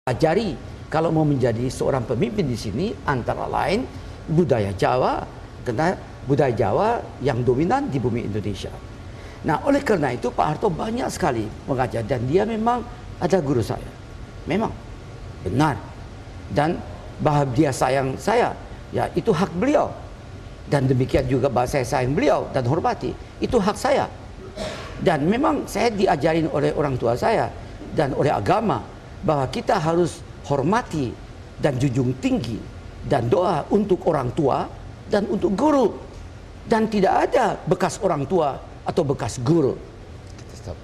Ajari kalau mau menjadi seorang pemimpin di sini antara lain budaya Jawa, karena budaya Jawa yang dominan di bumi Indonesia. Nah, oleh karena itu Pak Harto banyak sekali mengajar dan dia memang adalah guru saya. Memang benar. Dan bahwa dia sayang saya, ya itu hak beliau. Dan demikian juga bahwa saya sayang beliau dan hormati, itu hak saya. Dan memang saya diajarin oleh orang tua saya dan oleh agama bahwa kita harus hormati dan junjung tinggi dan doa untuk orang tua dan untuk guru, dan tidak ada bekas orang tua atau bekas guru. Stop.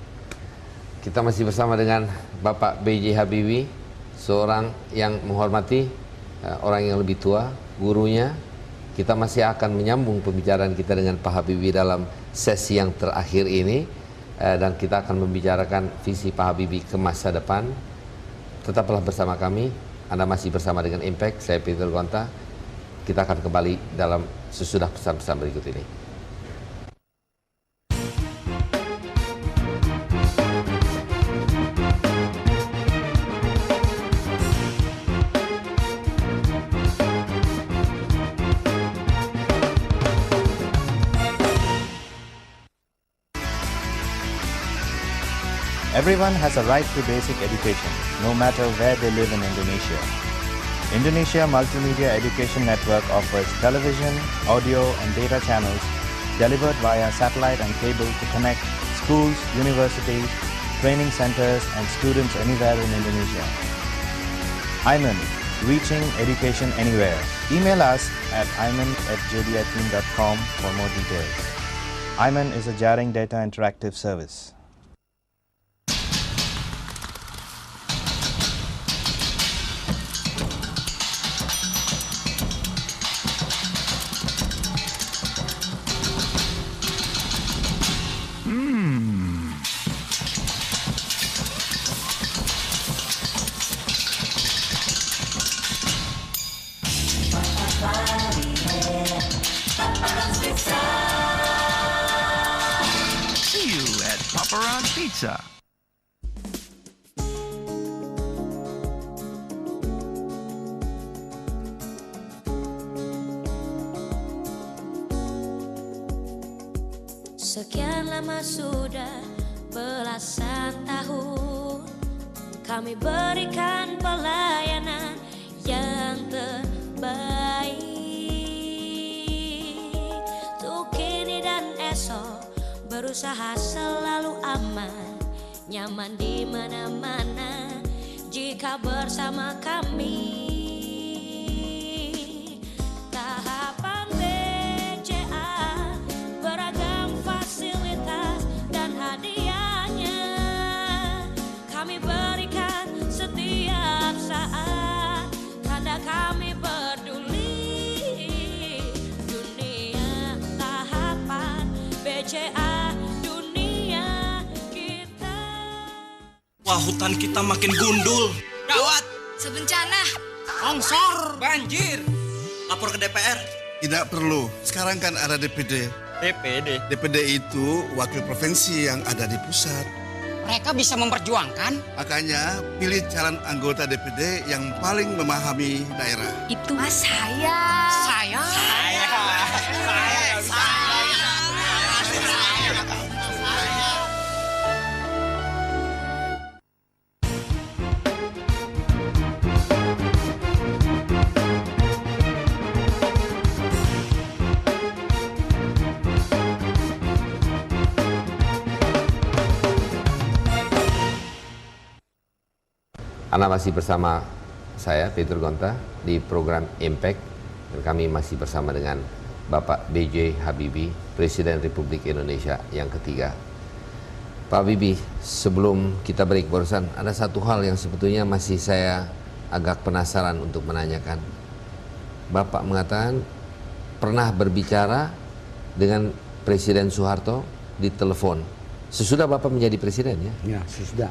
Kita masih bersama dengan Bapak B.J. Habibie, seorang yang menghormati orang yang lebih tua, gurunya. Kita masih akan menyambung pembicaraan kita dengan Pak Habibie dalam sesi yang terakhir ini, dan kita akan membicarakan visi Pak Habibie ke masa depan. Tetaplah bersama kami. Anda masih bersama dengan Impact. Saya Peter Gonta. Kita akan kembali dalam sesudah pesan-pesan berikut ini. Everyone has a right to basic education, no matter where they live in Indonesia. Indonesia Multimedia Education Network offers television, audio, and data channels delivered via satellite and cable to connect schools, universities, training centers, and students anywhere in Indonesia. IMAN, reaching education anywhere. Email us at iman@jdiateam.com for more details. IMAN is a Jaring Data Interactive service. See you at Paparazzi Pizza. Sekian lama sudah belasan tahun kami berikan pelayanan yang terbaik. Untuk kini dan esok berusaha selalu aman, nyaman di mana-mana jika bersama kami. Tahapan BCA beragam fasilitas dan hadiahnya kami berikan setiap saat, tanda kami peduli. Dunia tahapan BCA, dunia kita. Wah, hutan kita makin gundul. Gawat, Sebencana. longsor, banjir. Lapor ke DPR. Tidak perlu, sekarang kan ada DPD. DPD. DPD itu wakil provinsi yang ada di pusat. Mereka bisa memperjuangkan. Makanya pilih calon anggota DPD yang paling memahami daerah. Itu saya. Saya. Anda masih bersama saya, Peter Gonta, di program Impact. Dan kami masih bersama dengan Bapak B.J. Habibie, Presiden Republik Indonesia yang ketiga. Pak Habibie, sebelum kita break barusan, ada satu hal yang sebetulnya masih saya agak penasaran untuk menanyakan. Bapak mengatakan pernah berbicara dengan Presiden Soeharto di telepon. Sesudah Bapak menjadi Presiden ya? Ya, sudah.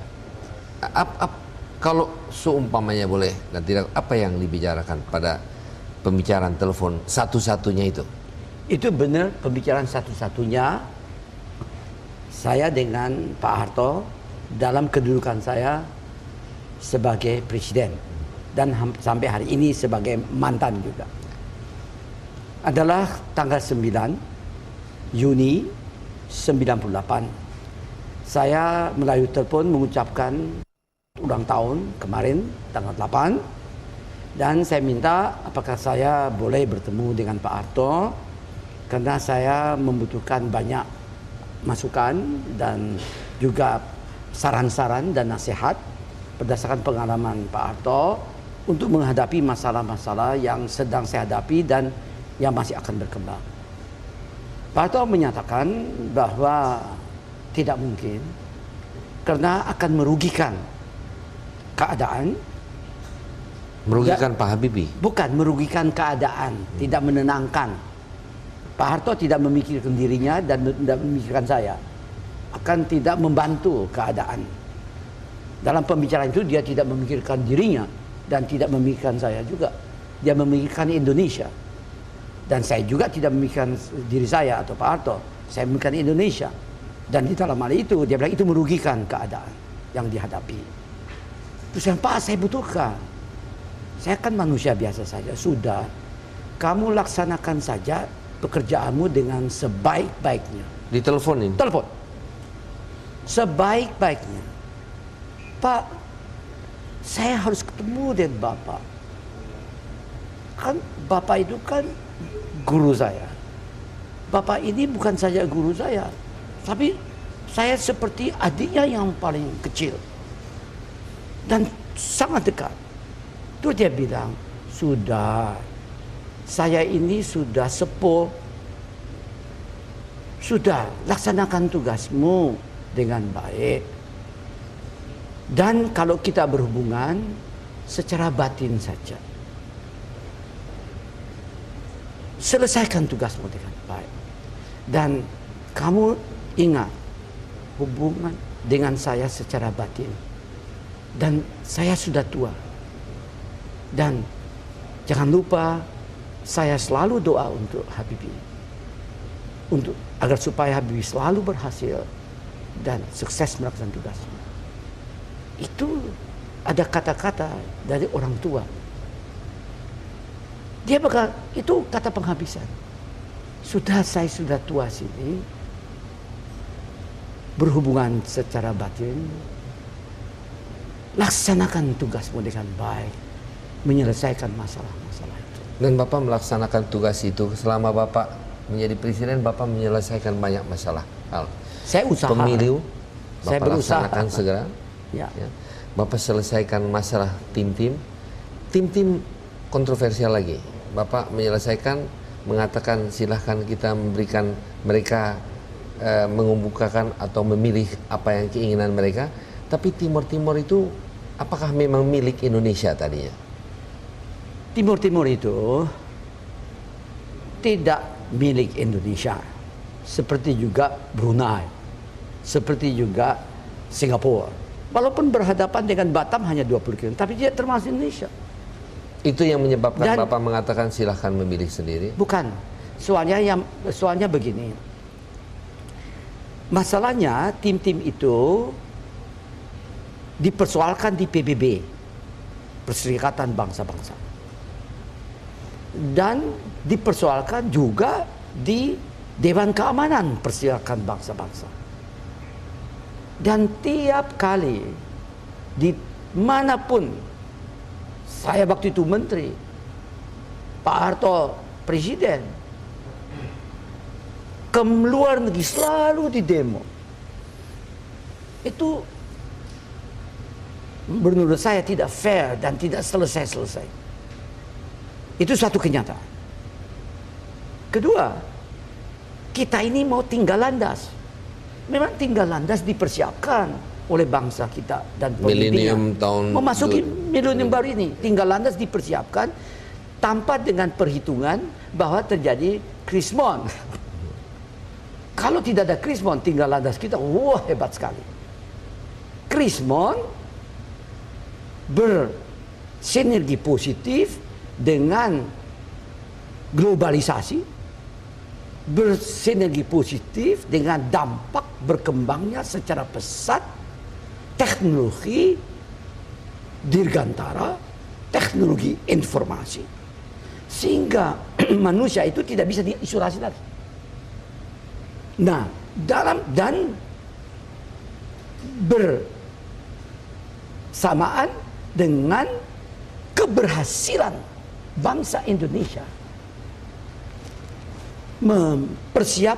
Kalau seumpamanya boleh dan tidak, apa yang dibicarakan pada pembicaraan telepon satu-satunya itu? Itu benar pembicaraan satu-satunya saya dengan Pak Harto dalam kedudukan saya sebagai presiden dan sampai hari ini sebagai mantan juga. Adalah tanggal 9 Juni 98. Saya melalui telepon mengucapkan ulang tahun kemarin tanggal 8 dan saya minta apakah saya boleh bertemu dengan Pak Harto karena saya membutuhkan banyak masukan dan juga saran-saran dan nasihat berdasarkan pengalaman Pak Harto untuk menghadapi masalah-masalah yang sedang saya hadapi dan yang masih akan berkembang. Pak Harto menyatakan bahwa tidak mungkin karena akan merugikan keadaan. Merugikan Pak Habibie? Bukan, merugikan keadaan, tidak menenangkan. Pak Harto tidak memikirkan dirinya dan tidak memikirkan saya. Akan tidak membantu keadaan. Dalam pembicaraan itu dia tidak memikirkan dirinya dan tidak memikirkan saya juga. Dia memikirkan Indonesia. Dan saya juga tidak memikirkan diri saya atau Pak Harto. Saya memikirkan Indonesia. Dan di dalam hal itu dia bilang itu merugikan keadaan yang dihadapi. Terus yang Pak saya butuhkan. Saya kan manusia biasa saja. Sudah, kamu laksanakan saja pekerjaanmu dengan sebaik-baiknya. Diteleponin? Telepon. Sebaik-baiknya. Pak, saya harus ketemu dengan Bapak. Kan Bapak itu kan guru saya. Bapak ini bukan saja guru saya, tapi saya seperti adiknya yang paling kecil. Dan sangat dekat. Terus dia bilang, sudah, saya ini sudah sepuh. Sudah, laksanakan tugasmu dengan baik. Dan kalau kita berhubungan, secara batin saja. Selesaikan tugasmu dengan baik. Dan kamu ingat, hubungan dengan saya secara batin. Dan saya sudah tua. Dan jangan lupa saya selalu doa untuk Habibie. Agar supaya Habibie selalu berhasil dan sukses melaksanakan tugasnya. Itu ada kata-kata dari orang tua. Dia bakal, itu kata penghabisan. Saya sudah tua sini. Berhubungan secara batin. Laksanakan tugasmu dengan baik. Menyelesaikan masalah-masalah itu. Dan Bapak melaksanakan tugas itu selama Bapak menjadi presiden, Bapak menyelesaikan banyak masalah hal. Saya usaha. Pemilu, Saya Bapak berusaha. laksanakan segera. Ya. Ya. Bapak selesaikan masalah tim-tim kontroversial lagi. Bapak menyelesaikan, mengatakan silahkan kita memberikan mereka mengembukakan atau memilih apa yang keinginan mereka. Tapi Timur-Timur itu apakah memang milik Indonesia tadinya? Timur-Timur itu tidak milik Indonesia. Seperti juga Brunei. Seperti juga Singapura. Walaupun berhadapan dengan Batam hanya 20 km. Tapi dia termasuk Indonesia. Itu yang menyebabkan Dan, Bapak mengatakan silahkan memilih sendiri? Bukan. Soalnya begini. Masalahnya tim-tim itu dipersoalkan di PBB. Perserikatan Bangsa-Bangsa. Dan dipersoalkan juga di Dewan Keamanan Perserikatan Bangsa-Bangsa. Dan tiap kali dimanapun saya waktu itu menteri, Pak Harto presiden, ke luar negeri selalu di demo. Itu menurut saya tidak fair dan tidak selesai-selesai. Itu satu kenyataan. Kedua, kita ini mau tinggal landas. Memang tinggal landas dipersiapkan oleh bangsa kita dan pemimpinnya. Memasuki milenium baru ini, tinggal landas dipersiapkan tanpa dengan perhitungan bahwa terjadi krismon. Kalau tidak ada krismon, tinggal landas kita, wah hebat sekali. Krismon bersinergi positif dengan globalisasi, bersinergi positif dengan dampak berkembangnya secara pesat teknologi dirgantara teknologi informasi, sehingga manusia itu tidak bisa diisolasi lagi. Nah, dan bersamaan dengan keberhasilan bangsa Indonesia mempersiapkan